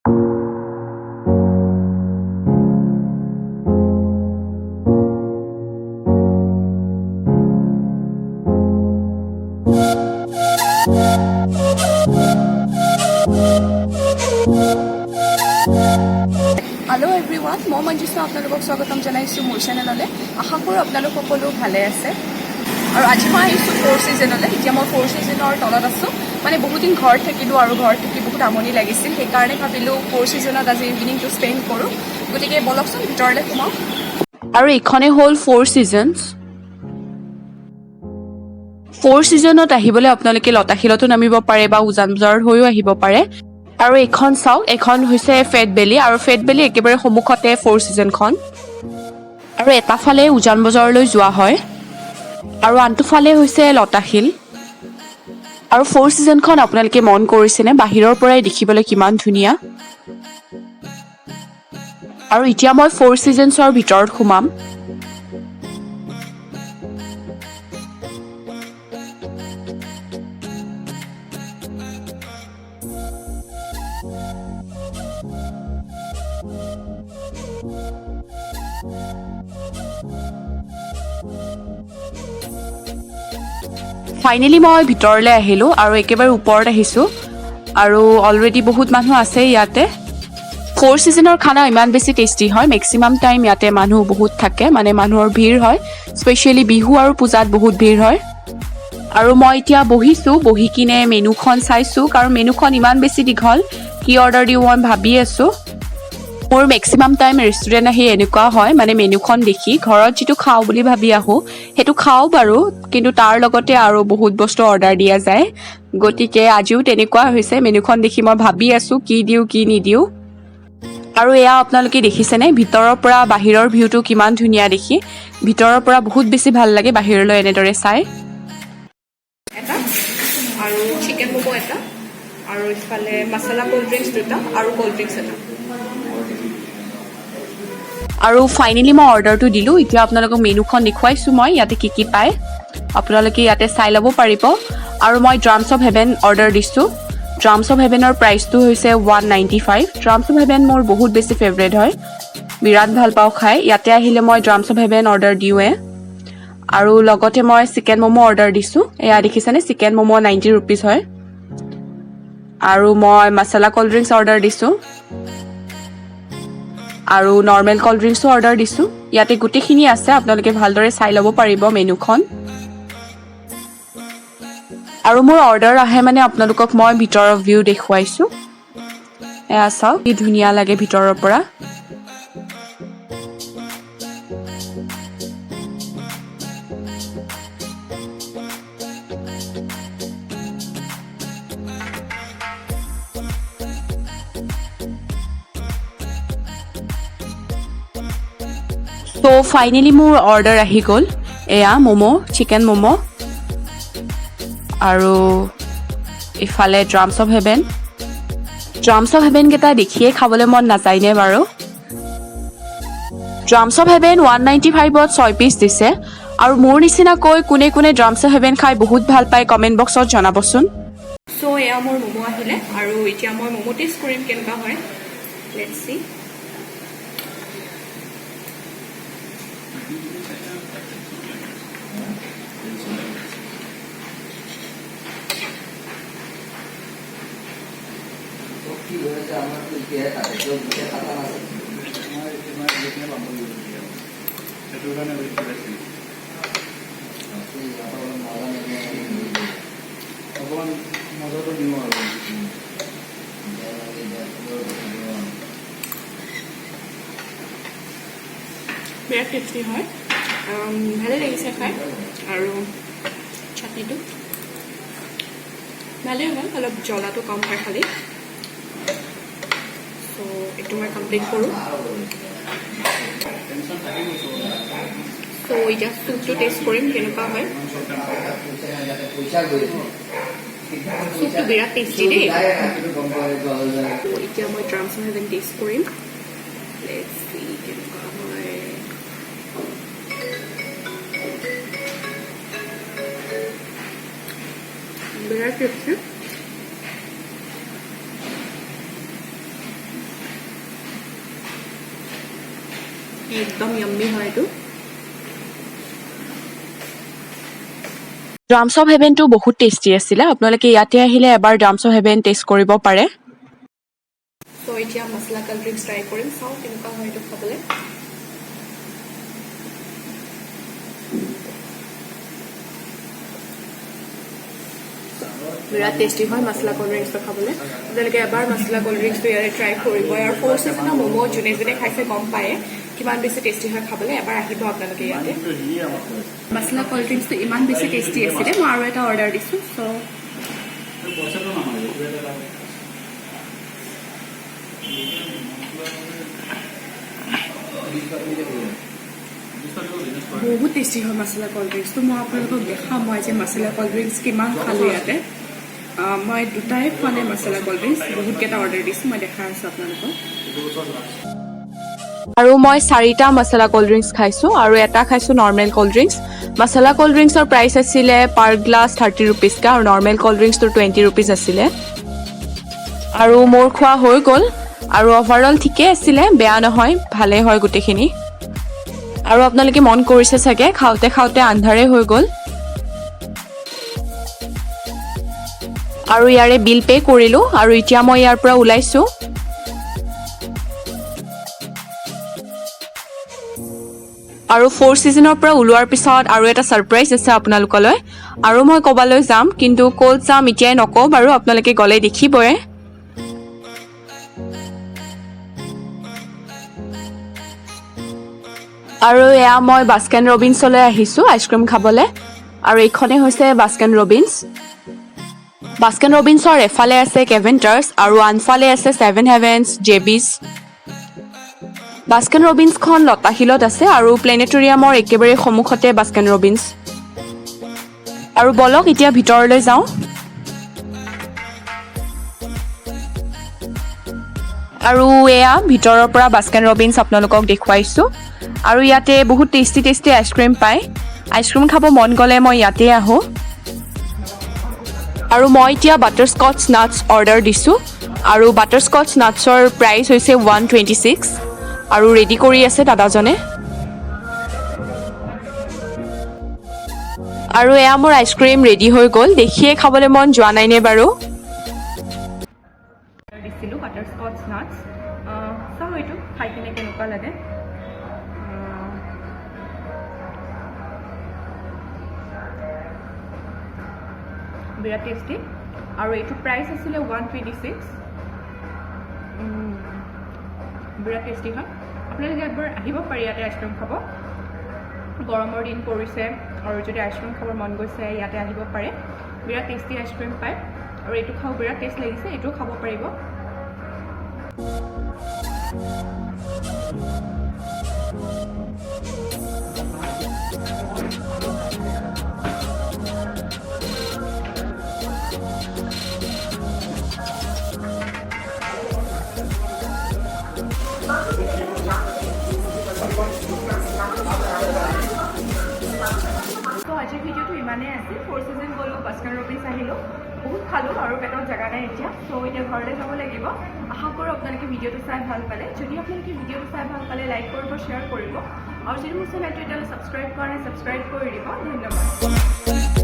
Hello' everyone, মই মঞ্জুষা আপোনালোকক স্বাগতম জনাইছোঁ মোৰ চেনেললৈ। আশা কৰোঁ আপোনালোক সকলো ভালে আছে। আৰু আজি মই আহিছোঁ 4 ছিজনলৈ। এতিয়া মই 4 ছিজনৰ তলত আছোঁ। মানে বহুত দিন ঘৰত থাকিলোঁ আৰু ঘৰত থাকি বহুত আমনি লাগিছিল। সেইকাৰণে ভাবিলোঁ 4 ছিজনত আজি ইভিনিংটো স্পেণ্ড কৰোঁ। গতিকে বলকচোন ভিতৰলৈ সোমাওঁ। আৰু এইখনেই হ'ল 4 ছিজনছ। 4 ছিজনত আহিবলৈ আপোনালোকে লতাশিলতো নামিব পাৰে বা উজান বজাৰত হৈও আহিব পাৰে। আৰু এইখন চাওক, এইখন হৈছে ফেট বেলি, আৰু ফেট বেলি একেবাৰে সন্মুখতে 4 ছিজনখন। আৰু এটা ফালে উজান বজাৰলৈ যোৱা হয় আৰু আনটো ফালে হৈছে লতাশিল। আৰু 4 ছিজনখন আপোনালোকে মন কৰিছেনে বাহিৰৰ পৰাই দেখিবলৈ কিমান ধুনীয়া। আৰু এতিয়া মই 4 ছিজনছৰ ভিতৰত সোমাম। ফাইনেলি মই ভিতৰলৈ আহিলোঁ আৰু একেবাৰে ওপৰত আহিছোঁ। আৰু অলৰেডি বহুত মানুহ আছে ইয়াতে। 4 ছিজনৰ খানা ইমান বেছি টেষ্টি হয়। মেক্সিমাম টাইম ইয়াতে মানুহ বহুত থাকে, মানে মানুহৰ ভিৰ হয়। স্পেচিয়েলি বিহু আৰু পূজাত বহুত ভিৰ হয়। আৰু মই এতিয়া বহিছোঁ, বহি কিনে মেনুখন চাইছোঁ, কাৰণ মেনুখন ইমান বেছি দীঘল। কি অৰ্ডাৰ দিওঁ মই ভাবি আছোঁ। মোৰ মেক্সিমাম টাইম ৰেষ্টুৰেণ্ট আহি এনেকুৱা হয়, মানে মেনুখন দেখি ঘৰত যিটো খাওঁ বুলি ভাবি আহোঁ সেইটো খাওঁ বাৰু, কিন্তু তাৰ লগতে আৰু বহুত বস্তু অৰ্ডাৰ দিয়া যায়। গতিকে আজিও তেনেকুৱা হৈছে, মেনুখন দেখি মই ভাবি আছোঁ কি দিওঁ কি নিদিওঁ। আৰু এয়া আপোনালোকে দেখিছেনে ভিতৰৰ পৰা বাহিৰৰ ভিউটো কিমান ধুনীয়া দেখি। ভিতৰৰ পৰা বহুত বেছি ভাল লাগে বাহিৰলৈ এনেদৰে চাই। এটা আৰু চিকেন ম'ম' এটা, আৰু ইফালে মছলা ক'ল্ড ড্ৰিংকছ দুটা আৰু ক'ল্ড ড্ৰিংকছ এটা। আৰু ফাইনেলি মই অৰ্ডাৰটো দিলোঁ। এতিয়া আপোনালোকক মেনুখন দেখুৱাইছোঁ মই ইয়াতে কি কি পায়। আপোনালোকে ইয়াতে চাই ল'ব পাৰিব। আৰু মই ড্ৰামছ অফ হেভেন অৰ্ডাৰ দিছোঁ। ড্ৰামছ অফ হেভেনৰ প্ৰাইচটো হৈছে 195। ড্ৰামছ অফ হেভেন মোৰ বহুত বেছি ফেভৰেট হয়, বিৰাট ভাল পাওঁ খাই। ইয়াতে আহিলে মই ড্ৰামছ অফ হেভেন অৰ্ডাৰ দিওঁৱে। আৰু লগতে মই চিকেন ম'ম' অৰ্ডাৰ দিছোঁ। এয়া দেখিছেনে চিকেন ম'ম' 90 ৰুপিজ হয়। আৰু মই মছলা ক'ল্ড ড্ৰিংকছ অৰ্ডাৰ দিছোঁ। আৰু নৰ্মেল ক'ল্ড ড্ৰিংকছো অৰ্ডাৰ দিছোঁ। ইয়াতে গোটেইখিনি আছে, আপোনালোকে ভালদৰে চাই ল'ব পাৰিব মেনুখন। আৰু মোৰ অৰ্ডাৰ আহে মানে আপোনালোকক মই ভিতৰৰ ভিউ দেখুৱাইছোঁ। এয়া চাওক কি ধুনীয়া লাগে ভিতৰৰ পৰা। ত' ফাইনেলি মোৰ অৰ্ডাৰ আহি গ'ল। এয়া ম'ম', চিকেন ম'ম', আৰু ইফালে ড্ৰামছ অফ হেভেন। ড্ৰামছ অফ হেভেনকেইটা দেখিয়ে খাবলৈ মন নাযায়নে বাৰু। ড্ৰামছ অফ হেভেন 195ত 6 পিচ দিছে। আৰু মোৰ নিচিনাকৈ কোনে কোনে ড্ৰামছ অফ হেভেন খাই বহুত ভাল পায় কমেণ্ট বক্সত জনাবচোন। চ' এয়া মোৰ ম'ম' আহিলে, আৰু এতিয়া মই ম'ম' টেষ্ট কৰিম কেনেকুৱা হয়। Let's C. বিৰাট টেষ্টি হয়, ভালে লাগিছে খাই। আৰু চাটনিটো ভালেই হয়, অলপ জ্বলাটো কম হয় খালি। চ' এইটো মই কমপ্লিট কৰোঁ। চ' এতিয়া চুপটো টেষ্ট কৰিম কেনেকুৱা হয়। চুপটো বিৰাট টেষ্টি দেই। এতিয়া মই ড্ৰামছ অফ হেভেন টেষ্ট কৰিম। লেটছ চি কেনেকুৱা হয়। বিৰাট টেষ্টি। একদম য়াম্মি হয় এইটো ড্ৰামছ অফ হেভেনটো বহুত টেষ্টি আছিলে আপোনালোকে ইয়াতে আহিলে এবাৰ ড্ৰামছ অফ হেভেন টেষ্ট কৰিব পাৰে তো এতিয়া মছলা কল্ড ড্ৰিংকছ ট্ৰাই কৰিম চাওঁ কেনেকুৱা হয় এইটো খাবলৈ বিৰাট টেষ্টি হয় মছলা কল্ড ড্ৰিংকছটো খাবলৈ আপোনালোকে এবাৰ মছলা কল্ড ড্ৰিংকছটো ইয়াৰে ট্ৰাই কৰিব আৰু ফ'ৰ ছিজনৰ ম'ম' যোনে যোনে খাইছে গম পায়ে কিমান বেছি টেষ্টি হয় খাবলৈ এবাৰ আহিব আপোনালোকে ইয়াতে মছলা কল্ড ড্ৰিংকছটো ইমান বেছি টেষ্টি আছিলে মই আৰু এটা অৰ্ডাৰ দিছোঁ চ' বহুত টেষ্টি হয় মছলা কল্ড ড্ৰিংকছটো মই আপোনালোকক দেখাম মই যে মছলা কল্ড ড্ৰিংকছ কিমান খালোঁ ইয়াতে মই দুটাই খোৱা নাই মছলা কল্ড ড্ৰিংকছ বহুতকেইটা অৰ্ডাৰ দিছোঁ মই দেখাই আছোঁ আপোনালোকক আৰু মই 4টা মছলা কল্ড ড্ৰিংকছ খাইছোঁ আৰু এটা খাইছোঁ নৰ্মেল কল্ড ড্ৰিংকছ মছলা কল্ড ড্ৰিংকছৰ প্ৰাইচ আছিলে পাৰ গ্লাছ 30 ৰুপিজকৈ আৰু নৰ্মেল কল্ড ড্ৰিংকছটো 20 ৰুপিজ আছিলে আৰু মোৰ খোৱা হৈ গ'ল আৰু অভাৰঅল ঠিকে আছিলে বেয়া নহয় ভালে হয় গোটেইখিনি আৰু আপোনালোকে মন কৰিছে চাগে খাওঁতে খাওঁতে আন্ধাৰে হৈ গ'ল আৰু ইয়াৰে বিল পে কৰিলোঁ আৰু এতিয়া মই ইয়াৰ পৰা ওলাইছোঁ আৰু ফ'ৰ ছিজনৰ পৰা ওলোৱাৰ পিছত আৰু এটা ছাৰপ্ৰাইজ আছে আপোনালোকলৈ আৰু মই ক'বালৈ যাম কিন্তু ক'ত যাম এতিয়াই নকওঁ বাৰু আপোনালোকে গ'লে দেখিবই আৰু এয়া মই বাস্কিন ৰবিন্সলৈ আহিছোঁ আইচক্ৰীম খাবলৈ আৰু এইখনেই হৈছে বাস্কিন ৰবিন্স বাস্কিন ৰবিন্সৰ এফালে আছে কেভেণ্টাৰ্ছ আৰু আনফালে আছে ছেভেন হেভেন্স জেবিছ বাস্কিন ৰবিন্সখন লতাশিলত আছে আৰু প্লেনেটৰিয়ামৰ একেবাৰে সন্মুখতে বাস্কিন ৰবিন্স আৰু বলক এতিয়া ভিতৰলৈ যাওঁ আৰু এয়া ভিতৰৰ পৰা বাস্কিন ৰবিন্স আপোনালোকক দেখুৱাইছোঁ আৰু ইয়াতে বহুত টেষ্টি টেষ্টি আইচক্ৰীম পায় আইচক্ৰীম খাব মন গ'লে মই ইয়াতে আহোঁ আৰু মই এতিয়া বাটাৰস্কচ নাটছ অৰ্ডাৰ দিছোঁ আৰু বাটাৰস্কচ নাটছৰ প্ৰাইচ হৈছে 126 আৰু ৰেডি কৰি আছে দাদাজনে আৰু এয়া মোৰ আইচক্ৰীম ৰেডি হৈ গ'ল দেখিয়ে খাবলৈ মন যোৱা নাইনে বাৰু দিছিলোঁ বাটাৰস্কচ নাটছ চাওঁ এইটো খাই কিনে কেনেকুৱা লাগে বিৰাট টেষ্টি আৰু এইটো প্ৰাইচ আছিলে 126 বিৰাট টেষ্টি হয় আপোনালোকে একবাৰ আহিব পাৰি ইয়াতে আইচক্ৰীম খাব গৰমৰ দিন পৰিছে আৰু যদি আইচক্ৰীম খাবৰ মন গৈছে ইয়াতে আহিব পাৰে বিৰাট টেষ্টি আইচক্ৰীম পায় আৰু এইটো খাব বিৰাট টেষ্ট লাগিছে এইটোও খাব পাৰিব আজিৰ ভিডিঅ'টো ইমানেই আছিল ফ'ৰ ছিজন গ'লোঁ বাস্কিন ৰবিন্স আহিলোঁ বহুত খালোঁ আৰু পেটত জেগা নাই এতিয়া চ' এতিয়া ঘৰলৈ যাব লাগিব আশা কৰোঁ আপোনালোকে ভিডিঅ'টো চাই ভাল পালে যদি আপোনালোকে ভিডিঅ'টো চাই ভাল পালে লাইক কৰিব শ্বেয়াৰ কৰিব আৰু যদি মোৰ চেনেলটো এতিয়ালৈ ছাবস্ক্ৰাইব কৰা নাই ছাবস্ক্ৰাইব কৰি দিব ধন্যবাদ